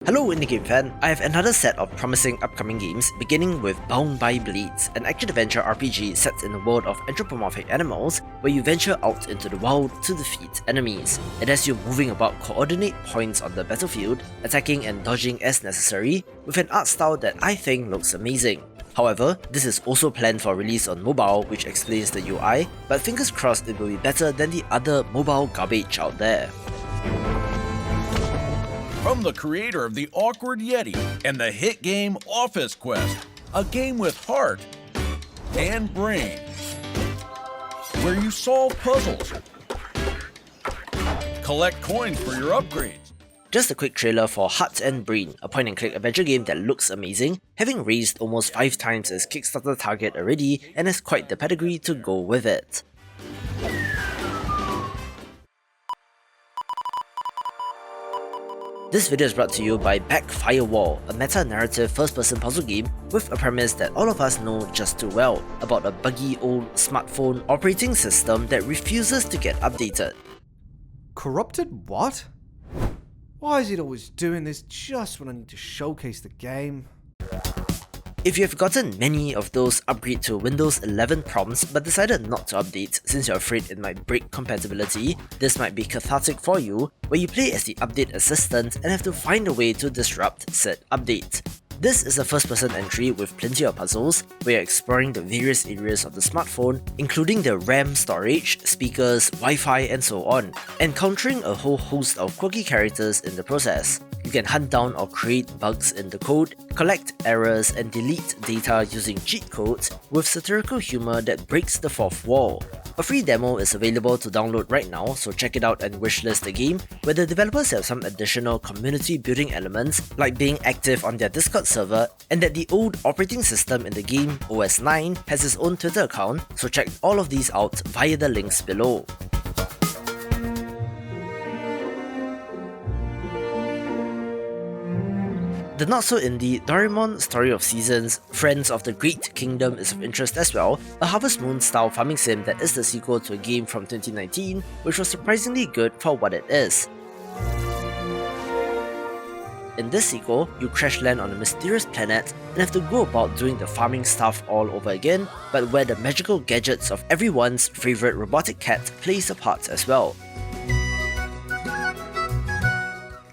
Hello Indie Game fan, I have another set of promising upcoming games, beginning with Bound by Blades, an action-adventure RPG set in a world of anthropomorphic animals where you venture out into the wild to defeat enemies. It has you moving about coordinate points on the battlefield, attacking and dodging as necessary, with an art style that I think looks amazing. However, this is also planned for release on mobile, which explains the UI, but fingers crossed it will be better than the other mobile garbage out there. From the creator of the Awkward Yeti and the hit game Office Quest, a game with heart and brain, where you solve puzzles, collect coins for your upgrades. Just a quick trailer for Heart and Brain, a point-and-click adventure game that looks amazing, having raised almost 5 times its Kickstarter target already and has quite the pedigree to go with it. This video is brought to you by Backfirewall, a meta-narrative first-person puzzle game with a premise that all of us know just too well, about a buggy old smartphone operating system that refuses to get updated. Corrupted what? Why is it always doing this just when I need to showcase the game? If you have gotten many of those upgrade to Windows 11 prompts but decided not to update since you're afraid it might break compatibility, this might be cathartic for you, where you play as the update assistant and have to find a way to disrupt said update. This is a first-person entry with plenty of puzzles, where you're exploring the various areas of the smartphone, including the RAM storage, speakers, Wi-Fi and so on, encountering a whole host of quirky characters in the process. You can hunt down or create bugs in the code, collect errors and delete data using cheat codes with satirical humor that breaks the fourth wall. A free demo is available to download right now, so check it out and wishlist the game, where the developers have some additional community building elements like being active on their Discord server, and that the old operating system in the game, OS 9, has its own Twitter account, so check all of these out via the links below. The not-so-indie Doraemon Story of Seasons, Friends of the Great Kingdom is of interest as well, a Harvest Moon-style farming sim that is the sequel to a game from 2019, which was surprisingly good for what it is. In this sequel, you crash land on a mysterious planet and have to go about doing the farming stuff all over again, but where the magical gadgets of everyone's favourite robotic cat plays a part as well.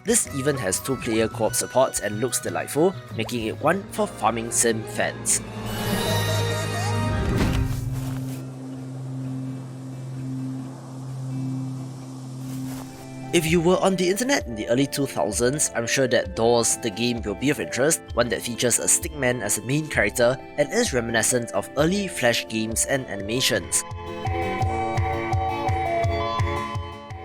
This even has 2-player co-op support and looks delightful, making it one for farming sim fans. If you were on the internet in the early 2000s, I'm sure that Doors, the game, will be of interest, one that features a stickman as a main character and is reminiscent of early Flash games and animations.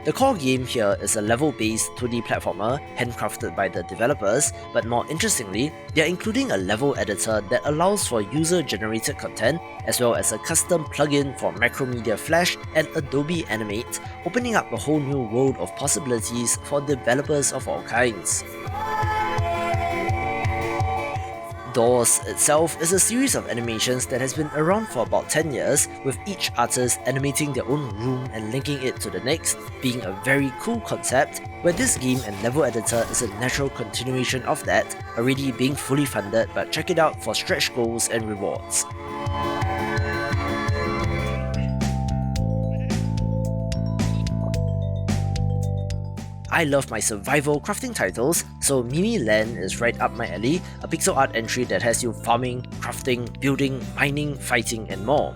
The core game here is a level-based 2D platformer handcrafted by the developers, but more interestingly, they are including a level editor that allows for user-generated content, as well as a custom plugin for Macromedia Flash and Adobe Animate, opening up a whole new world of possibilities for developers of all kinds. Doors itself is a series of animations that has been around for about 10 years, with each artist animating their own room and linking it to the next, being a very cool concept, where this game and level editor is a natural continuation of that, already being fully funded, but check it out for stretch goals and rewards. I love my survival crafting titles, so Miniland is right up my alley, a pixel art entry that has you farming, crafting, building, mining, fighting and more.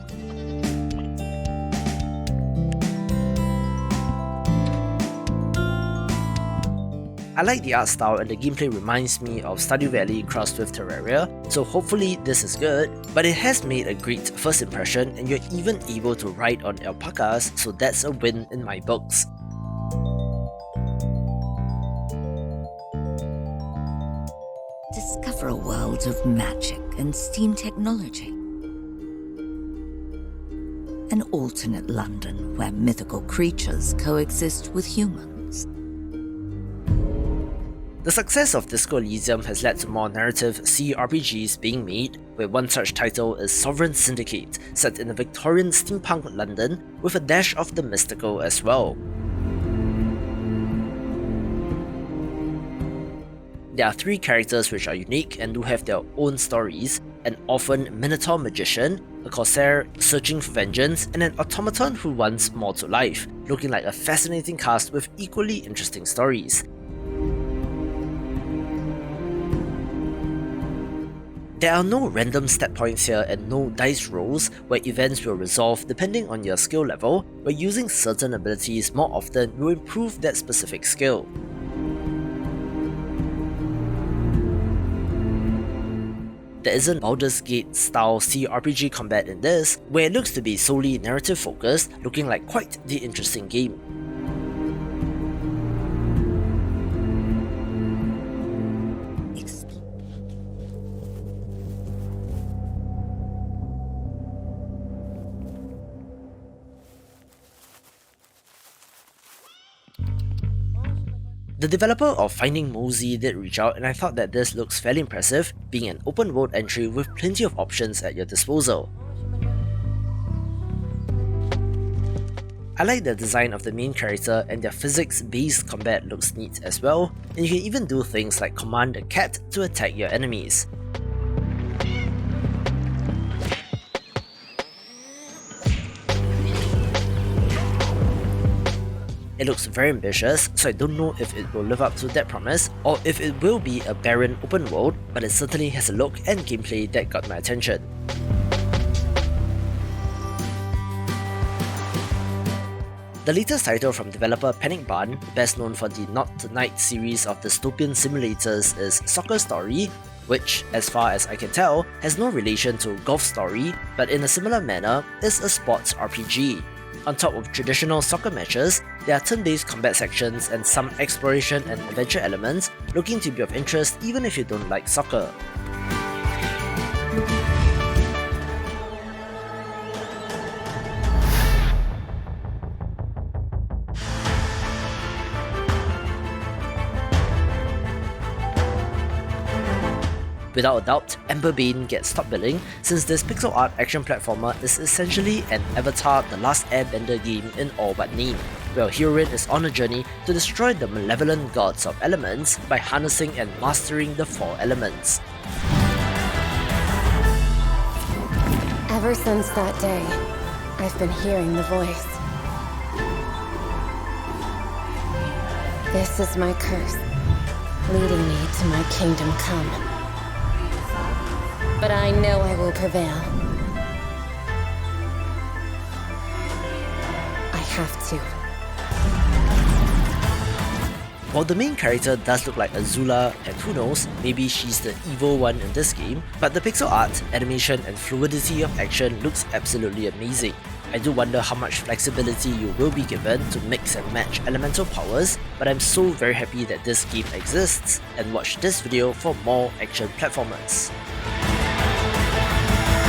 I like the art style and the gameplay reminds me of Stardew Valley crossed with Terraria, so hopefully this is good, but it has made a great first impression and you're even able to ride on alpacas, so that's a win in my books. Discover a world of magic and steam technology. An alternate London where mythical creatures coexist with humans. The success of Disco Elysium has led to more narrative CRPGs being made, where one such title is Sovereign Syndicate, set in a Victorian steampunk London with a dash of the mystical as well. There are 3 characters which are unique and do have their own stories: an orphan Minotaur magician, a corsair searching for vengeance, and an automaton who wants more to life, looking like a fascinating cast with equally interesting stories. There are no random stat points here and no dice rolls where events will resolve depending on your skill level, where using certain abilities more often will improve that specific skill. There isn't Baldur's Gate style CRPG combat in this, where it looks to be solely narrative focused, looking like quite the interesting game. The developer of Finding Mosey did reach out, and I thought that this looks fairly impressive, being an open world entry with plenty of options at your disposal. I like the design of the main character, and their physics-based combat looks neat as well, and you can even do things like command a cat to attack your enemies. It looks very ambitious, so I don't know if it will live up to that promise, or if it will be a barren open world, but it certainly has a look and gameplay that got my attention. The latest title from developer Panic Barn, best known for the Not Tonight series of dystopian simulators, is Soccer Story, which, as far as I can tell, has no relation to Golf Story, but in a similar manner, is a sports RPG. On top of traditional soccer matches, there are turn-based combat sections and some exploration and adventure elements, looking to be of interest even if you don't like soccer. Without a doubt, Amber Bane gets top billing, since this pixel art action platformer is essentially an Avatar The Last Airbender game in all but name, where a heroine is on a journey to destroy the malevolent gods of elements by harnessing and mastering the 4 elements. Ever since that day, I've been hearing the voice. This is my curse, leading me to my kingdom come. But I know I will prevail. I have to. While the main character does look like Azula, and who knows, maybe she's the evil one in this game, but the pixel art, animation and fluidity of action looks absolutely amazing. I do wonder how much flexibility you will be given to mix and match elemental powers, but I'm so very happy that this game exists, and watch this video for more action platformers.